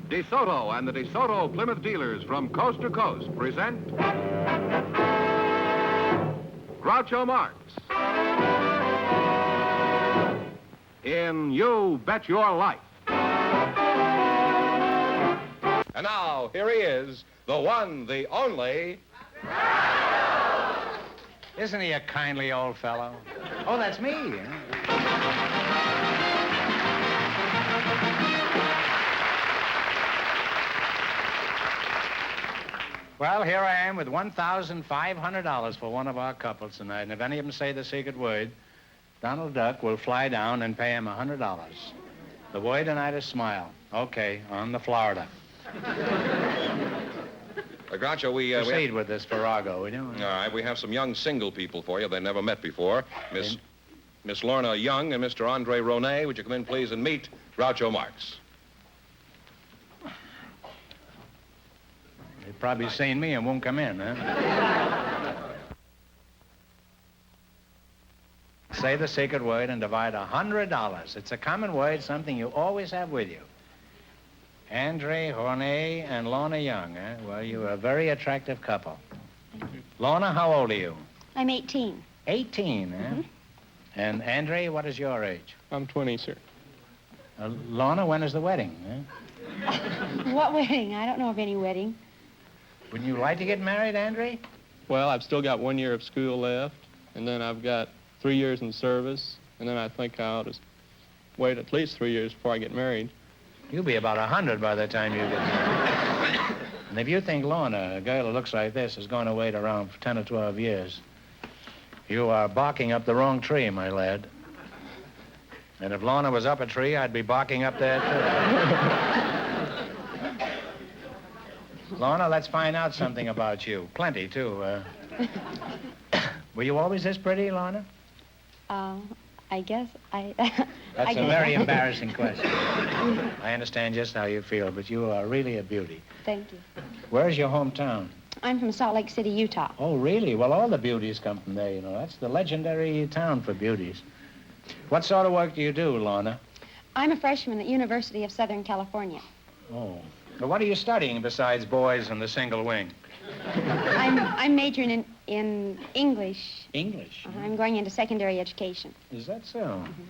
DeSoto and the DeSoto Plymouth dealers from coast to coast present Groucho Marx in You Bet Your Life. And now, here he is, the one, the only... Isn't he a kindly old fellow? Oh, that's me. Well, here I am with $1,500 for one of our couples tonight, and if any of them say the secret word, Donald Duck will fly down and pay him $100. The word tonight is smile. Okay, on the Florida. Groucho, we proceed with this farrago, will you? All right, we have some young single people for you. They've never met before. Miss Lorna Young and Mr. Andre Ronay. Would you come in, please, and meet Groucho Marx? They've probably seen me and won't come in, huh? Say the secret word and divide $100. It's a common word, something you always have with you. Andre Ronay and Lorna Young, eh? Well, you're a very attractive couple. Lorna, how old are you? I'm 18. 18, eh? Mm-hmm. And Andre, what is your age? I'm 20, sir. Lorna, when is the wedding, eh? What wedding? I don't know of any wedding. Wouldn't you like to get married, Andre? Well, I've still got 1 year of school left, and then I've got 3 years in service, and then I think I ought to wait at least 3 years before I get married. You'll be about 100 by the time you get married. And if you think Lorna, a girl who looks like this, is going to wait around for 10 or 12 years, you are barking up the wrong tree, my lad. And if Lorna was up a tree, I'd be barking up there, too. Lorna, let's find out something about you. Plenty, too. Were you always this pretty, Lorna? I guess That's a very embarrassing question. I understand just how you feel, but you are really a beauty. Thank you. Where's your hometown? I'm from Salt Lake City, Utah. Oh, really? Well, all the beauties come from there, you know. That's the legendary town for beauties. What sort of work do you do, Lorna? I'm a freshman at University of Southern California. Oh. Well, what are you studying besides boys and the single wing? I'm majoring in English. English? I'm going into secondary education. Is that so? Mm-hmm.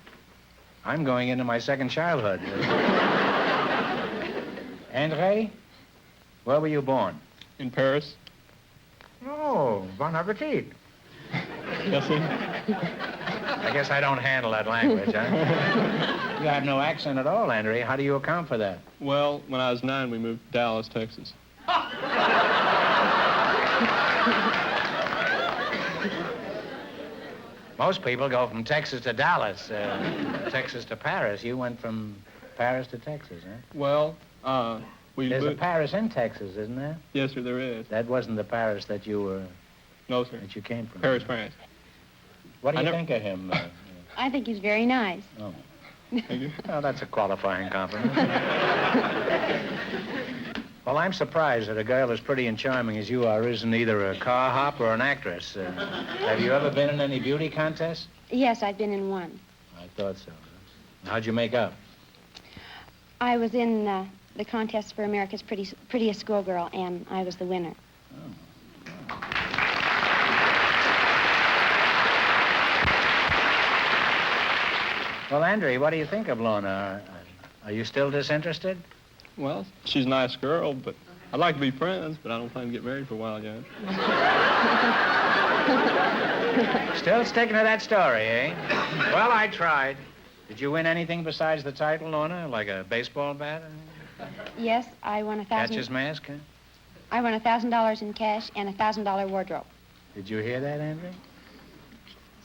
I'm going into my second childhood. Andre, where were you born? In Paris. Oh, bon appetit. Yes, sir. I guess I don't handle that language, huh? You have no accent at all, Andre. How do you account for that? Well, when I was 9, we moved to Dallas, Texas. Most people go from Texas to Dallas, Texas to Paris. You went from Paris to Texas, huh? Well, There's a Paris in Texas, isn't there? Yes, sir, there is. That wasn't the Paris that you were... No, sir. That you came from. Paris, France. What do you think of him? I think he's very nice. Oh. Thank you. Well, that's a qualifying compliment. Well, I'm surprised that a girl as pretty and charming as you are isn't either a car hop or an actress. Have you ever been in any beauty contests? Yes, I've been in one. I thought so. How'd you make up? I was in the contest for America's Prettiest Schoolgirl, and I was the winner. Oh. Well, Andre, what do you think of Lorna? Are you still disinterested? Well, she's a nice girl, but I'd like to be friends, but I don't plan to get married for a while yet. Still sticking to that story, eh? Well, I tried. Did you win anything besides the title, Lorna? Like a baseball bat? Yes, I won Catcher's mask, huh? I won $1,000 in cash and a $1,000 wardrobe. Did you hear that, Andre?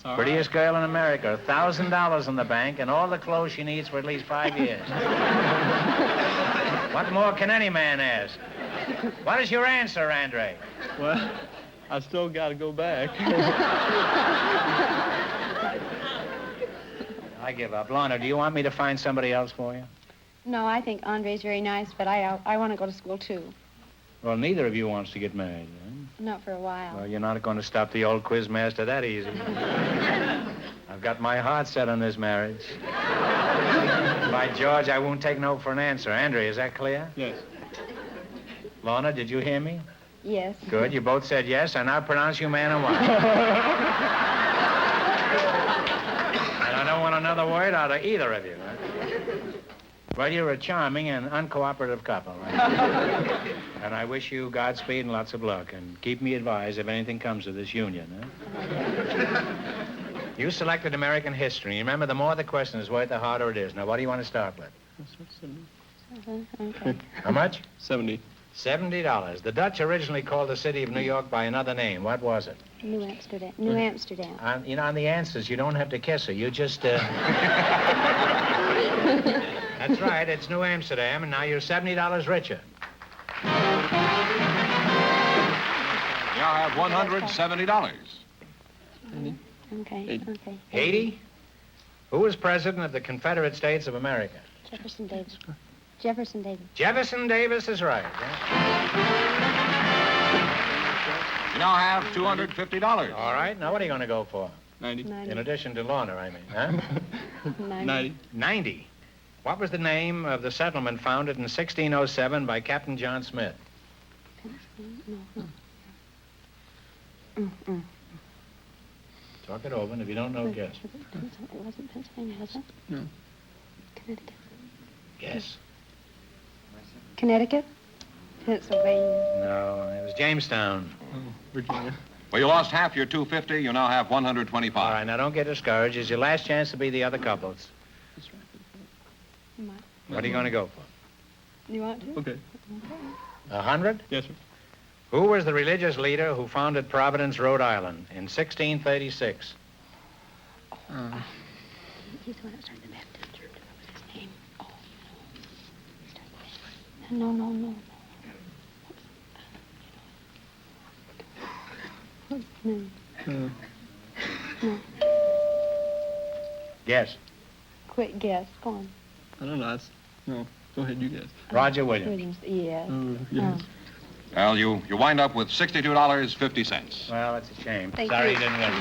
All Prettiest girl in America, $1,000 in the bank, and all the clothes she needs for at least 5 years. What more can any man ask? What is your answer, Andre? Well, I still got to go back. I give up. Lorna, do you want me to find somebody else for you? No, I think Andre's very nice, but I want to go to school, too. Well, neither of you wants to get married, huh? Not for a while. Well, you're not going to stop the old quiz master that easy. I've got my heart set on this marriage. By George, I won't take no for an answer. Andrea, is that clear? Yes. Lorna, did you hear me? Yes. Good. You both said yes. I now pronounce you man and wife. And I don't want another word out of either of you. Huh? Well, you're a charming and uncooperative couple. Right? And I wish you Godspeed and lots of luck. And keep me advised if anything comes of this union. Huh? You selected American history. Remember, the more the question is worth, the harder it is. Now, what do you want to start with? Okay. How much? 70. $70. The Dutch originally called the city of New York by another name. What was it? New Amsterdam. New Amsterdam. You know, on the answers, you don't have to kiss her. You just, That's right. It's New Amsterdam, and now you're $70 richer. You now have $170. Okay. Okay. 80? Who was president of the Confederate States of America? Jefferson Davis. Jefferson Davis. Jefferson Davis is right. Yeah? You now have $250. All right. Now, what are you going to go for? 90. 90. In addition to Lorna, I mean, huh? 90. 90. What was the name of the settlement founded in 1607 by Captain John Smith? Talk it over, and if you don't know, guess. It wasn't Pennsylvania, was it? No. Connecticut. Guess. Connecticut? Pennsylvania. No, it was Jamestown. Oh, Virginia. Well, you lost half your $250. You now have $125. All right, now don't get discouraged. It's your last chance to be the other couples. That's right. You might. What are you going to go for? You want to? Okay. 100? Yes, sir. Who was the religious leader who founded Providence, Rhode Island in 1636? He's the one that started the Baptist church. What was his name? Oh, no. No. What's his name? No. Guess. Quick guess. Go on. I don't know. No. Go ahead, you guess. Roger Williams. Williams. Yes. Yes. Well, you wind up with $62.50. Well, that's a shame. Thank Sorry you. you didn't win.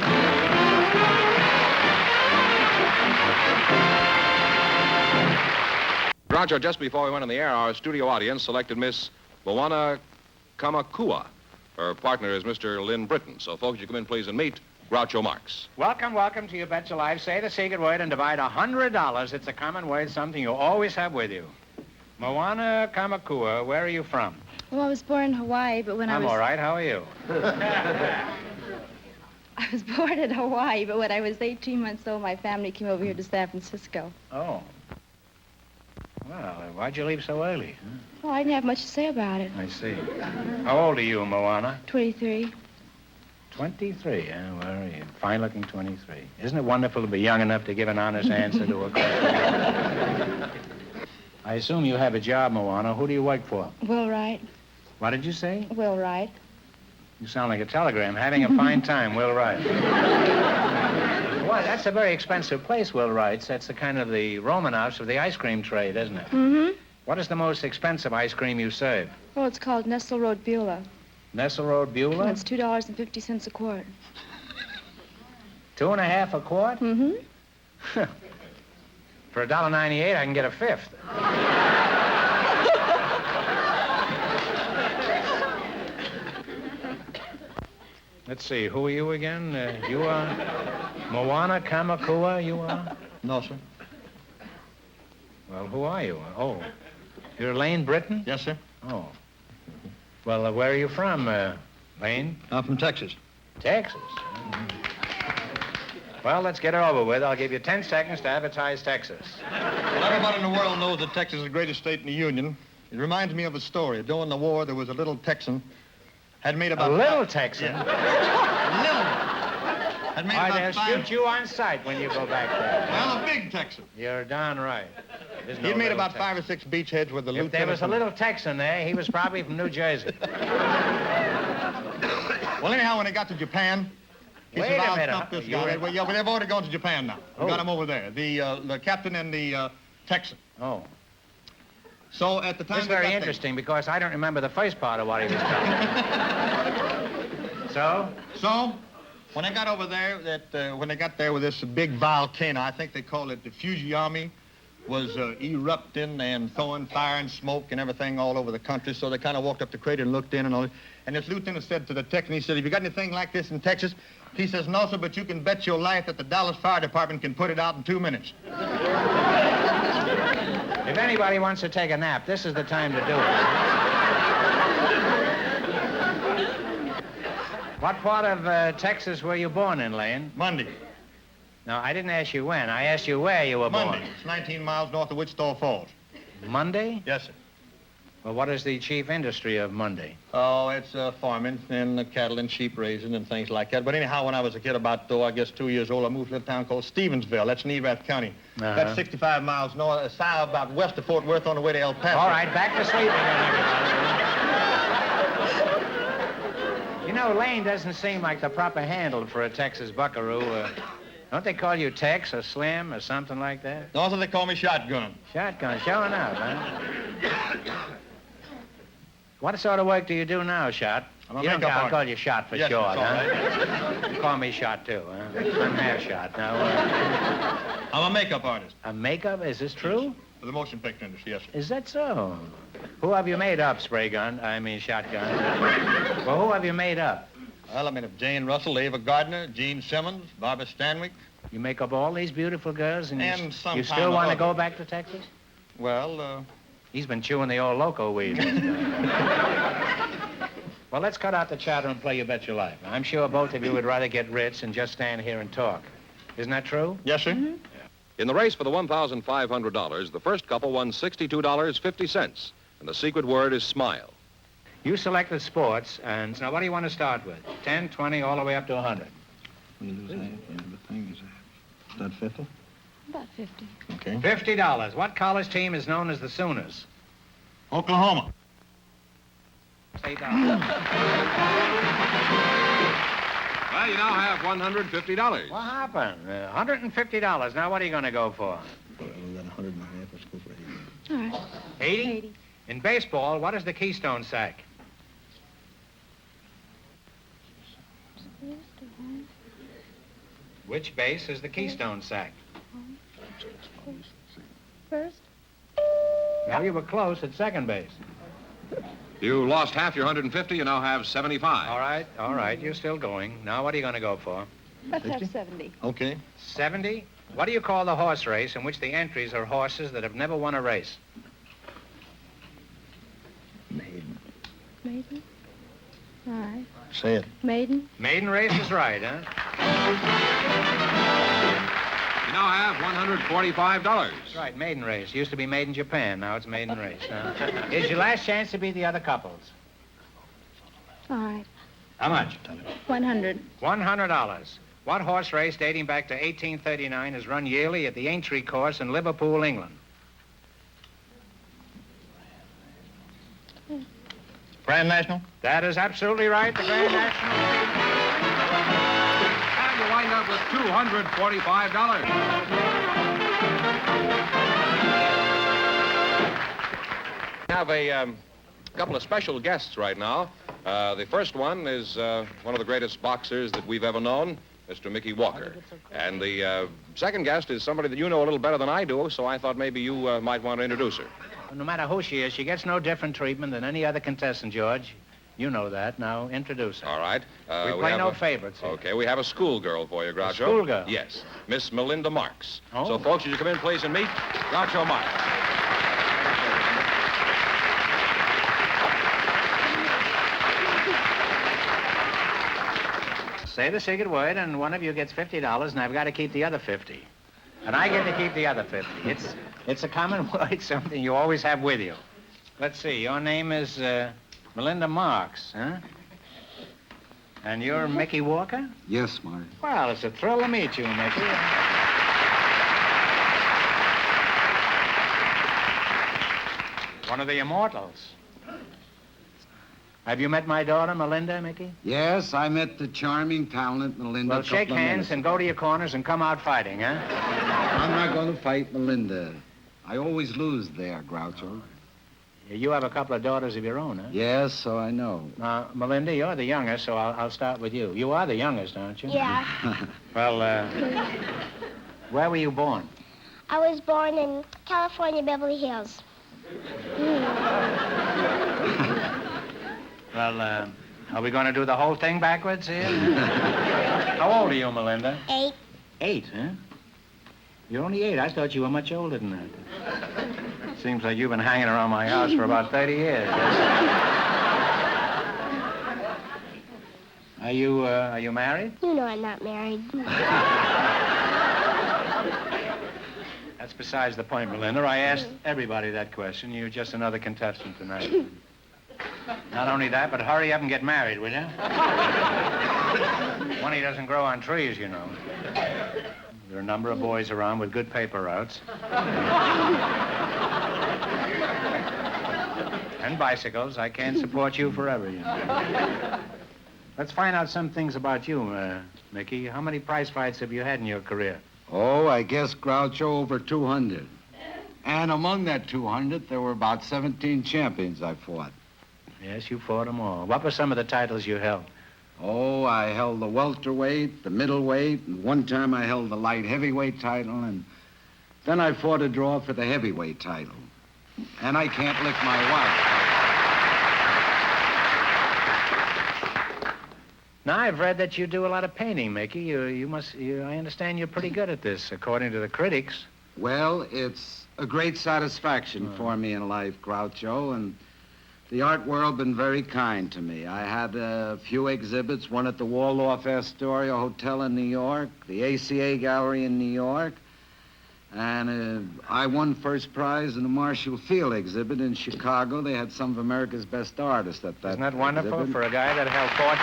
Groucho, just before we went on the air, our studio audience selected Miss Moana Kamakua. Her partner is Mr. Lynn Britton. So, folks, you come in, please, and meet Groucho Marx. Welcome to You Bet Your Life. Say the secret word and divide $100. It's a common word, something you always have with you. Moana Kamakua, where are you from? Well, I was born in Hawaii, but when I'm all right. How are you? I was born in Hawaii, but when I was 18 months old, my family came over here to San Francisco. Oh. Well, why'd you leave so early? Huh? Well, I didn't have much to say about it. I see. How old are you, Moana? 23. 23, huh? Where are you? Fine-looking 23. Isn't it wonderful to be young enough to give an honest answer to a question? I assume you have a job, Moana. Who do you work for? Will Wright. What did you say? Will Wright. You sound like a telegram. Having a fine time, Will Wright. Well, that's a very expensive place, Will Wright's. That's the kind of the Roman house of the ice cream trade, isn't it? Mm-hmm. What is the most expensive ice cream you serve? Well, it's called Nestle Road Beulah. Nestle Road And Beulah? it's $2.50 a quart. 2.5 a quart? Mm-hmm. For $1.98, I can get a fifth. Let's see, who are you again? You are Moana Kamakua, you are? No, sir. Well, who are you? Oh, you're Lane Britton? Yes, sir. Oh. Well, where are you from, Lane? I'm from Texas. Texas. Well, let's get it over with. I'll give you 10 seconds to advertise Texas. Well, everybody in the world knows that Texas is the greatest state in the Union. It reminds me of a story. During the war, there was a little Texan had made about... A little Texan? Yeah. Little. Had made I'll about five... shoot you on sight when you go back there. Well, a big Texan. You're darn right. There's no He'd made little about Texan. 5 or 6 beachheads with the If lieutenant... there was a little Texan there, he was probably from New Jersey. Well, anyhow, when they got to Japan... He Wait said, a I'll minute. stop this You guy. were- Well, yeah, but they've already gone to Japan now. We Oh. got him over there. The captain and the Texan. Oh. So at the time... That's they very got there- interesting because I don't remember the first part of what he was telling me. So? So, when they got over there, when they got there with this big volcano, I think they call it the Fujiyami was erupting and throwing fire and smoke and everything all over the country. So they kind of walked up the crater and looked in and all. And this lieutenant said to the Texan, he said, "Have you got anything like this in Texas?" He says, "No, sir, but you can bet your life that the Dallas Fire Department can put it out in 2 minutes." If anybody wants to take a nap, this is the time to do it. What part of Texas were you born in, Lane? Monday. No, I didn't ask you when. I asked you where you were born. Monday. It's 19 miles north of Wichita Falls. Monday? Yes, sir. Well, what is the chief industry of Monday? Oh, it's farming and cattle and sheep raising and things like that. But anyhow, when I was a kid, about, I guess 2 years old, I moved to a little town called Stevensville. That's in Erath County. That's 65 miles north, south, about west of Fort Worth on the way to El Paso. All right, back to sleep again, everybody. You know, Lane doesn't seem like the proper handle for a Texas buckaroo. Don't they call you Tex or Slim or something like that? Also, they call me Shotgun. Shotgun, showing up, huh? What sort of work do you do now, Shot? I'm a You don't makeup I'll artist. call you Shot for Yes, short, it's all huh? right. You call me Shot, too, huh? I'm half Shot. Now, I'm a makeup artist a makeup, is this true? for the motion picture industry, yes, sir. Is that so? Who have you made up, Spray Gun? I mean, Shotgun. Well, who have you made up? Well, I mean, Jane Russell, Ava Gardner, Gene Simmons, Barbara Stanwyck. You make up all these beautiful girls, and, And you sometime still or want to other. go back to Texas? Well, He's been chewing the old loco weed. Well, let's cut out the chatter and play You Bet Your Life. I'm sure both of you would rather get rich than just stand here and talk. Isn't that true? yes, sir. In the race for the $1,500, the first couple won $62.50, and the secret word is smile. You selected sports, and now what do you want to start with? 10, 20, all the way up to 100. When you lose half, the thing is that 50? About 50. Okay. $50. What college team is known as the Sooners? Oklahoma. $8. Well, you now have $150. What happened? $150. Now what are you going to go for? Well, then 100 and a half. Let's go for 80. All right. 80? 80. In baseball, what is the keystone sack? Which base is the keystone sack? First? Now you were close at second base. You lost half your 150. You now have 75. All right, you're still going. Now what are you going to go for? Let's have 70. Okay. 70? What do you call the horse race in which the entries are horses that have never won a race? Maiden. Maiden? All right. Say it. Maiden? Maiden race is right, huh? You now have $145. That's right, maiden race. Used to be made in Japan. Now it's maiden race. Here's your last chance to beat the other couples. All right. How much? 100. $100. What horse race dating back to 1839 is run yearly at the Aintree Course in Liverpool, England? Grand National? That is absolutely right, the Grand National. And you wind up with $245. We have a couple of special guests right now. The first one is one of the greatest boxers that we've ever known, Mr. Mickey Walker. And the second guest is somebody that you know a little better than I do, so I thought maybe you might want to introduce her. No matter who she is, she gets no different treatment than any other contestant, George. You know that. Now, introduce her. All right. We play have no favorites here. Okay, we have a schoolgirl for you, Groucho. schoolgirl? Yes, Miss Melinda Marx. Oh. So, folks, would you come in, please, and meet Groucho Marx. Say the secret word, and one of you gets $50, and I've got to keep the other 50. And I get to keep the other 50. It's a common word, something you always have with you. Let's see, your name is Melinda Marx, huh? And you're Mickey Walker? Yes, Marty. Well, it's a thrill to meet you, Mickey. One of the immortals. Have you met my daughter, Melinda, Mickey? Yes, I met the charming, talented Melinda. Well, a couple shake of hands minutes and go to your corners and come out fighting, huh? I'm not going to fight Melinda. I always lose there, Groucho. You have a couple of daughters of your own, huh? Yes, so I know. Now, Melinda, you're the youngest, so I'll start with you. You are the youngest, aren't you? Yeah. Well, where were you born? I was born in California, Beverly Hills. Well, are we going to do the whole thing backwards here? How old are you, Melinda? 8. 8, huh? You're only 8. I thought you were much older than that. Seems like you've been hanging around my house for about 30 years. Are you married? You know I'm not married. That's besides the point, Melinda. I asked everybody that question. You're just another contestant tonight. Not only that, but hurry up and get married, will you? Money doesn't grow on trees, you know. There are a number of boys around with good paper routes. And bicycles. I can't support you forever, you know. Let's find out some things about you, Mickey. How many prize fights have you had in your career? Oh, I guess, Groucho, over 200. And among that 200, there were about 17 champions I fought. Yes, you fought them all. What were some of the titles you held? Oh, I held the welterweight, the middleweight, and one time I held the light heavyweight title, and then I fought a draw for the heavyweight title. And I can't lick my wife. Now, I've read that you do a lot of painting, Mickey. I understand you're pretty good at this, according to the critics. Well, it's a great satisfaction for me in life, Groucho, and the art world been very kind to me. I had a few exhibits, one at the Waldorf Astoria Hotel in New York, the ACA Gallery in New York, and I won first prize in the Marshall Field exhibit in Chicago. They had some of America's best artists at that. Isn't that wonderful exhibit. for a guy that held 4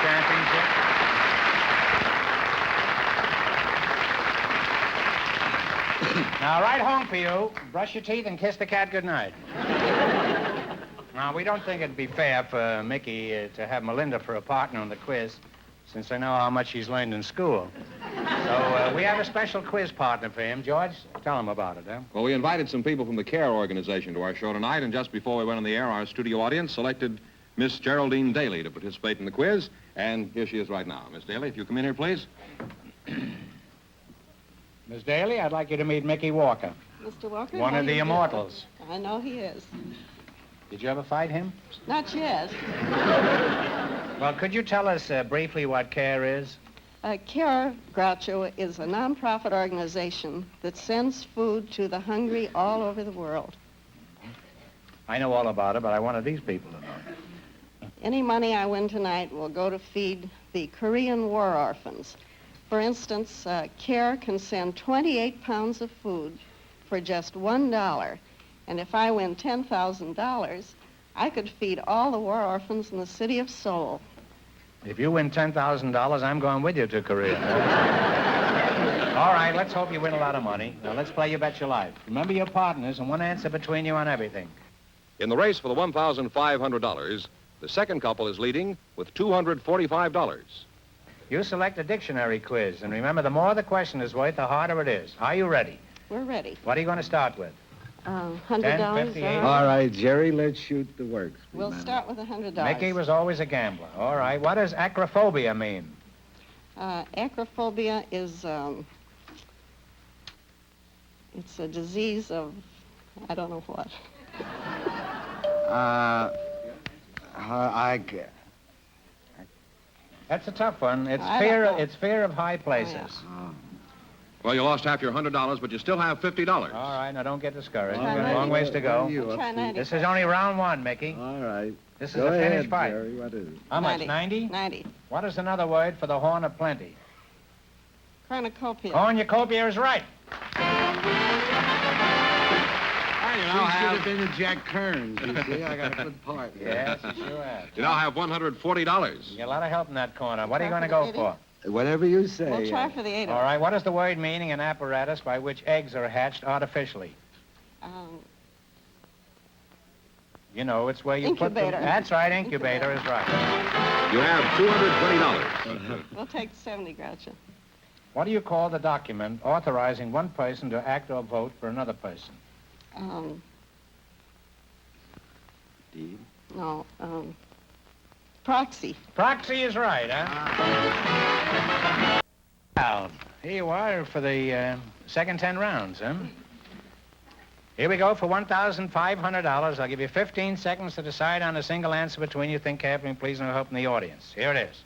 championships? Now, right home for you. Brush your teeth and kiss the cat goodnight. Now, we don't think it'd be fair for Mickey to have Melinda for a partner on the quiz, since I know how much he's learned in school. So we have a special quiz partner for him. George, tell him about it, huh? Well, we invited some people from the CARE organization to our show tonight, and just before we went on the air, our studio audience selected Miss Geraldine Daly to participate in the quiz, and here she is right now. Miss Daly, if you come in here, please. Miss Daly, I'd like you to meet Mickey Walker, Mr. Walker? one how of do the you do? immortals. I know he is. Did you ever fight him? Not yet. Well, could you tell us briefly what CARE is? CARE, Groucho, is a nonprofit organization that sends food to the hungry all over the world. I know all about it, but I wanted these people to know. Any money I win tonight will go to feed the Korean war orphans. For instance, CARE can send 28 pounds of food for just $1. And if I win $10,000, I could feed all the war orphans in the city of Seoul. If you win $10,000, I'm going with you to Korea. All right, let's hope you win a lot of money. Now, let's play You Bet Your Life. Remember your partners and one answer between you on everything. In the race for the $1,500, the second couple is leading with $245. You select a dictionary quiz, and remember, the more the question is worth, the harder it is. Are you ready? We're ready. What are you going to start with? $100. 10, 50, 80. All right, Jerry, let's shoot the works. We'll start with $100. Mickey was always a gambler. All right, what does acrophobia mean? Acrophobia is, it's a disease of, I don't know what. That's a tough one. It's I don't know. fear of high places. Oh, Well, you lost half your $100, but you still have $50. All right, now don't get discouraged. All You've got right. a long ways to go. We'll try 90. This is only round 1, Mickey. All right. This is Go a ahead, finished fight. Jerry, what is it? How much, 90? 90. What is another word for the horn of plenty? Cornucopia. Cornucopia is right. You should have been a Jack Kearns, you see. I got a good part. Yes, you sure have. You now have $140. You get a lot of help in that corner. What are you going to go for? Whatever you say. We'll try for the 80. All right, what is the word meaning an apparatus by which eggs are hatched artificially? You know, it's where you put Incubator. them. That's right, incubator is right. You have $220. We'll take 70, Groucho. What do you call the document authorizing one person to act or vote for another person? Deed? No, proxy. Proxy is right, huh? Well, here you are for the second 10 rounds, huh? Here we go for $1,500. I'll give you 15 seconds to decide on a single answer between you. Think carefully, please, no help from the audience. Here it is.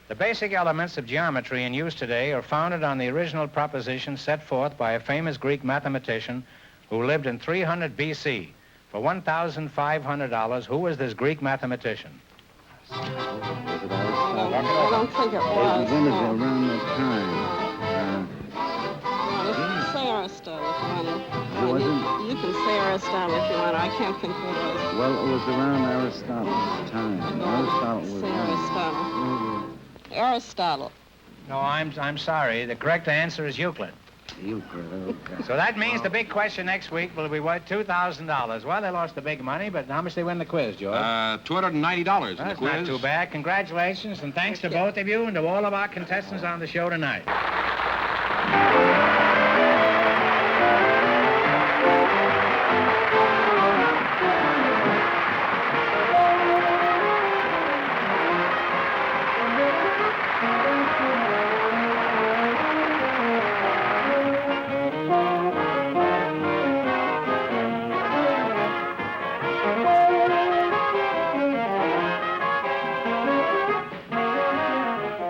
The basic elements of geometry in use today are founded on the original proposition set forth by a famous Greek mathematician who lived in 300 B.C. For $1,500, who was this Greek mathematician? I don't think it was. Around that time. Say Aristotle if you want to. Wasn't? You can say Aristotle if you want to. I can't think who it was. Well, it was around Aristotle's time. Aristotle was. Say Aristotle. Aristotle. No, I'm sorry. The correct answer is Euclid. Euclid, okay. So that means the big question next week will be worth $2,000. Well, they lost the big money, but how much they win the quiz, George? $290 in the That's quiz. not too bad. Congratulations, and thanks to both of you and to all of our contestants on the show tonight.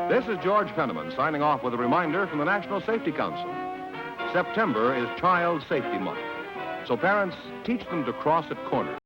This is George Fenneman signing off with a reminder from the National Safety Council. September is Child Safety Month. So parents, teach them to cross at corners.